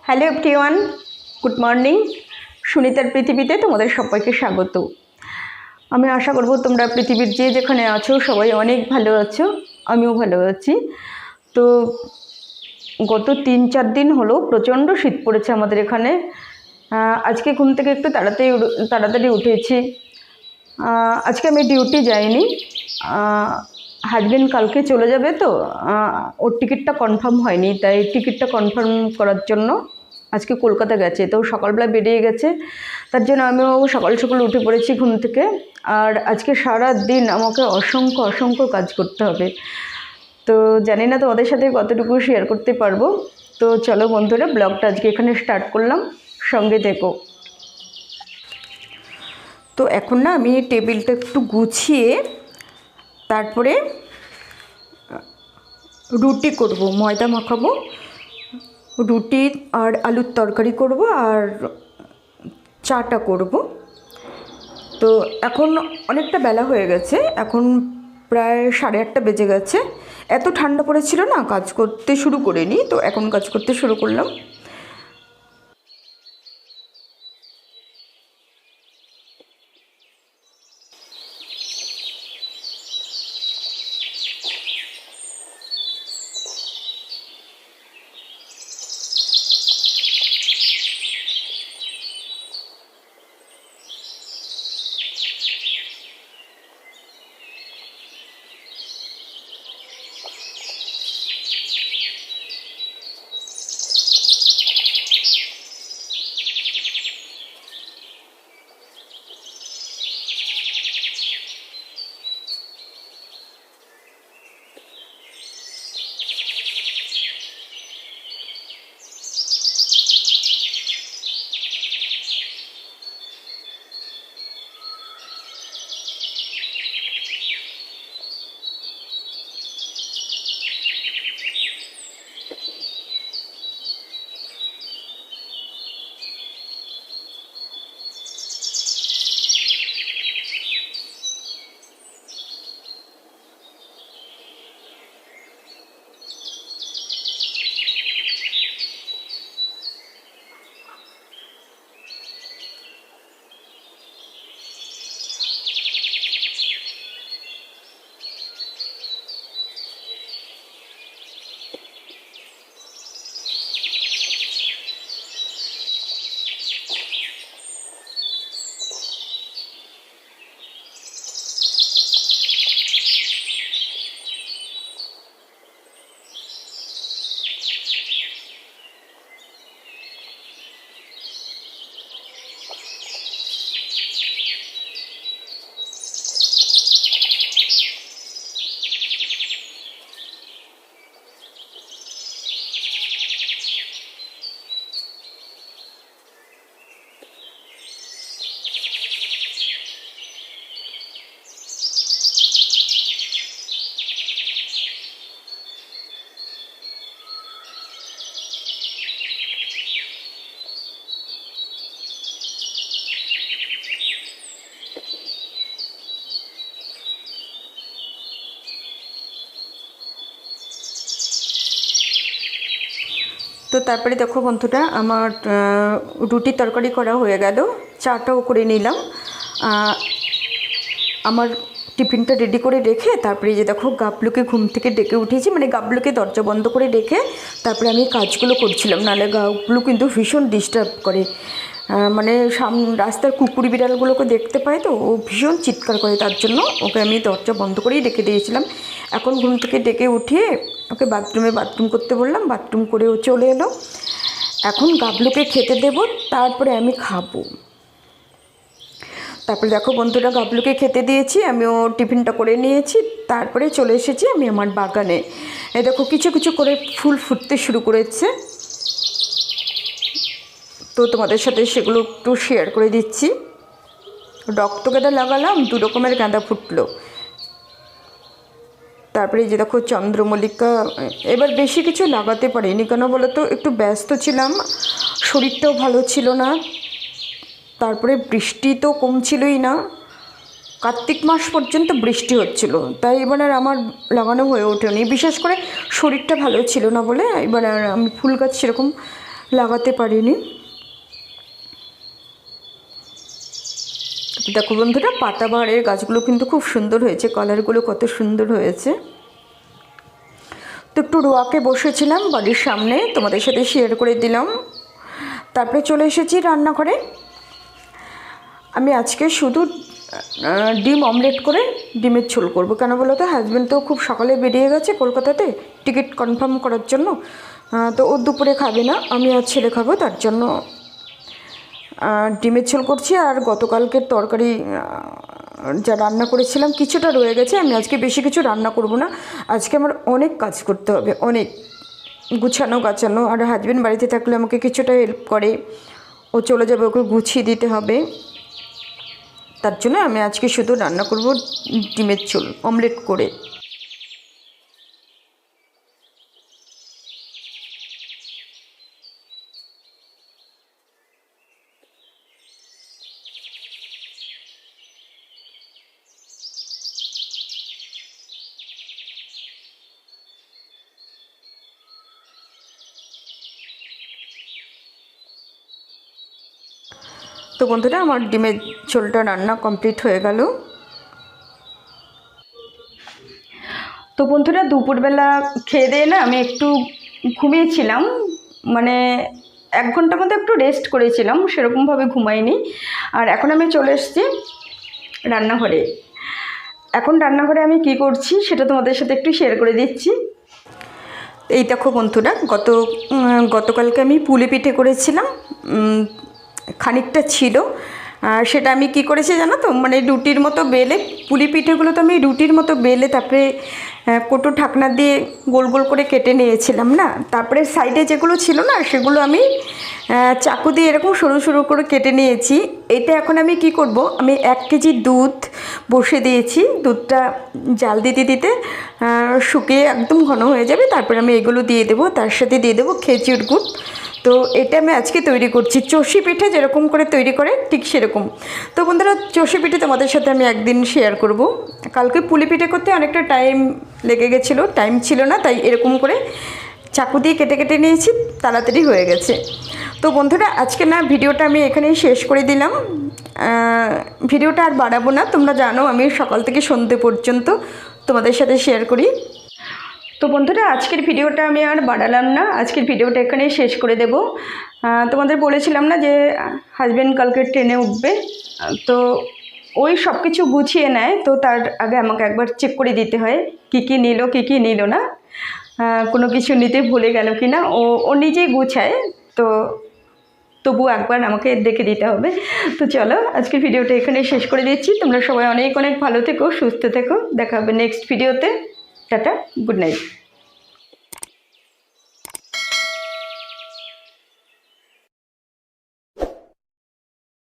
Hello everyone, good morning. সুনিতার পৃথিবীতে তোমাদের সবাইকে স্বাগত। আমি আশা করব তোমরা পৃথিবীর যে যেখানে আছো সবাই অনেক ভালো আছো, আমিও ভালো আছি। তো গত 3-4 দিন হলো প্রচণ্ড শীত পড়েছে আমাদের এখানে। আজকে ঘুম থেকে একটু তাড়াতাড়ি উঠেছি। আজকে আমি ডিউটি যাইনি, হাজবেন্ড কালকে চলে যাবে, তো ওর টিকিটটা কনফার্ম হয়নি, তাই টিকিটটা কনফার্ম করার জন্য আজকে কলকাতা গেছে। তো সকালবেলা বেরিয়ে গেছে, তার জন্য আমিও সকাল সকাল উঠে পড়েছি ঘুম থেকে। আর আজকে সারা দিন আমাকে অসংখ্য কাজ করতে হবে। তো জানি না তোমাদের সাথে কতটুকু শেয়ার করতে পারবো। তো চলো বন্ধুরা, ব্লগটা আজকে এখানে স্টার্ট করলাম, সঙ্গে দেখো। তো এখন না আমি টেবিলটা একটু গুছিয়ে তারপরে রুটি করব, ময়দা মাখাবো, রুটি আর আলুর তরকারি করব আর চাটা করব। তো এখন অনেকটা বেলা হয়ে গেছে, এখন প্রায় 8:30 বেজে গেছে। এত ঠান্ডা পড়েছিল না, কাজ করতে শুরু করিনি, তো এখন কাজ করতে শুরু করলাম। তো তারপরে দেখো বন্ধুরা, আমার রুটির তরকারি করা হয়ে গেল, চাটাও করে নিলাম। আমার টিফিনটা রেডি করে রেখে তারপরে যে দেখো গাবলুকে ঘুম থেকে ডেকে উঠিয়েছি, মানে গাবলুকে দরজা বন্ধ করে রেখে তারপরে আমি কাজগুলো করছিলাম। নাহলে গাবলু কিন্তু ভীষণ ডিস্টার্ব করে, মানে রাস্তার কুকুর বিড়ালগুলোকে দেখতে পায়, তো ও ভীষণ চিৎকার করে, তার জন্য ওকে আমি দরজা বন্ধ করেই রেখে দিয়েছিলাম। এখন ঘুম থেকে ডেকে উঠিয়ে ওকে বাথরুম করতে বললাম, বাথরুম করে ও চলে এলো। এখন গাবলুকে খেতে দেব, তারপরে আমি খাবো। তারপরে দেখো বন্ধুরা, গাবলুকে খেতে দিয়েছি, আমিও টিফিনটা করে নিয়েছি, তারপরে চলে এসেছি আমি আমার বাগানে। দেখো কিছু কিছু করে ফুল ফুটতে শুরু করেছে, তো তোমাদের সাথে সেগুলো একটু শেয়ার করে দিচ্ছি। রক্ত গাঁদা লাগালাম, 2 রকমের গাঁদা ফুটলো। তারপরে যে দেখো চন্দ্রমল্লিকা, এবার বেশি কিছু লাগাতে পারিনি, কেন বলো তো, একটু ব্যস্ত ছিলাম, শরীরটাও ভালো ছিল না, তারপরে বৃষ্টি তো কমছিলই না, কার্তিক মাস পর্যন্ত বৃষ্টি হচ্ছিল, তাই এবার আর আমার লাগানো হয়ে ওঠেনি। বিশেষ করে শরীরটা ভালো ছিল না বলে এবার আর আমি ফুল গাছ সেরকম লাগাতে পারিনি। দেখো বন্ধুরা, পাতাবাহারের গাছগুলো কিন্তু খুব সুন্দর হয়েছে, কালারগুলো কত সুন্দর হয়েছে। তো একটু রোয়াকে বসেছিলাম বাড়ির সামনে, তোমাদের সাথে শেয়ার করে দিলাম। তারপরে চলে এসেছি রান্নাঘরে। আমি আজকে শুধু ডিম অমলেট করে ডিমের ঝোল করব। কেন বলো তো, হাজব্যান্ড তো খুব সকালে বেরিয়ে গেছে কলকাতাতে টিকিট কনফার্ম করার জন্য। তো ও দুপুরে খাবে না, আমি আর ছেলে খাবো, তার জন্য ডিমের ঝোল করছি। আর গতকালকের তরকারি যা রান্না করেছিলাম কিছুটা রয়ে গেছে। আমি আজকে বেশি কিছু রান্না করব না, আজকে আমার অনেক কাজ করতে হবে, অনেক গুছানো গাছানো। আর হাজব্যান্ড বাড়িতে থাকলে আমাকে কিছুটা হেল্প করে, ও চলে যাবে, ওকে গুছিয়ে দিতে হবে। তার জন্য আমি আজকে শুধু রান্না করব ডিমের ঝোল অমলেট করে। তো বন্ধুরা, আমার ডিমের ঝোলটা রান্না কমপ্লিট হয়ে গেল। তো বন্ধুরা, দুপুরবেলা খেয়ে দিয়ে না আমি একটু ঘুমিয়েছিলাম, মানে 1 ঘন্টার মধ্যে একটু রেস্ট করেছিলাম, সেরকমভাবে ঘুমাইনি। আর এখন আমি চলে এসেছি রান্নাঘরে। এখন রান্নাঘরে আমি কি করছি সেটা তোমাদের সাথে একটু শেয়ার করে দিচ্ছি। এই দেখো বন্ধুরা, গতকালকে আমি পুলি পিঠে করেছিলাম, খানিকটা ছিল। সেটা আমি কি করেছি জানো তো, মানে রুটির মতো বেলে, পুলি পিঠেগুলো তো আমি রুটির মতো বেলে তারপরে কোটো ঢাকনা দিয়ে গোল গোল করে কেটে নিয়েছিলাম না। তারপরে সাইডে যেগুলো ছিল না সেগুলো আমি চাকু দিয়ে এরকম সরু সরু করে কেটে নিয়েছি। এটা এখন আমি কি করব, আমি 1 কেজি দুধ বসে দিয়েছি। দুধটা জাল দিতে দিতে শুকিয়ে একদম ঘন হয়ে যাবে, তারপরে আমি এগুলো দিয়ে দেবো, তার সাথে দিয়ে দেবো খেজুর গুড়। তো এটা আমি আজকে তৈরি করছি, চষি পিঠে যেরকম করে তৈরি করে ঠিক সেরকম। তো বন্ধুরা, চষি পিঠে তোমাদের সাথে আমি একদিন শেয়ার করব। কালকে পুলি পিঠে করতে অনেকটা টাইম লেগে গেছিলো, টাইম ছিল না, তাই এরকম করে চাকু দিয়ে কেটে কেটে নিয়েছি, তাড়াতাড়ি হয়ে গেছে। তো বন্ধুরা, আজকে না ভিডিওটা আমি এখানেই শেষ করে দিলাম। ভিডিওটা আর বাড়াবো না, তোমরা জানো আমি সকাল থেকে সন্ধ্যে পর্যন্ত তোমাদের সাথে শেয়ার করি। তো বন্ধুরা, আজকের ভিডিওটা আমি আর বাড়ালাম না, আজকের ভিডিওটা এখানেই শেষ করে দেব। তোমাদের বলেছিলাম না যে হাজব্যান্ড কালকে ট্রেনে উঠবে, তো ওই সব কিছু গুছিয়ে নেয়, তো তার আগে আমাকে একবার চেক করে দিতে হয় কী কী নিল কী কী নিল না, কোনো কিছু নিতে ভুলে গেল কি না। ও নিজেই গুছায়, তো তবু একবার আমাকে দেখে দিতে হবে। তো চলো, আজকের ভিডিওটা এখানে শেষ করে দিচ্ছি। তোমরা সবাই অনেক অনেক ভালো থেকো, সুস্থ থেকো, দেখা হবে নেক্সট ভিডিওতে। Tata, good night.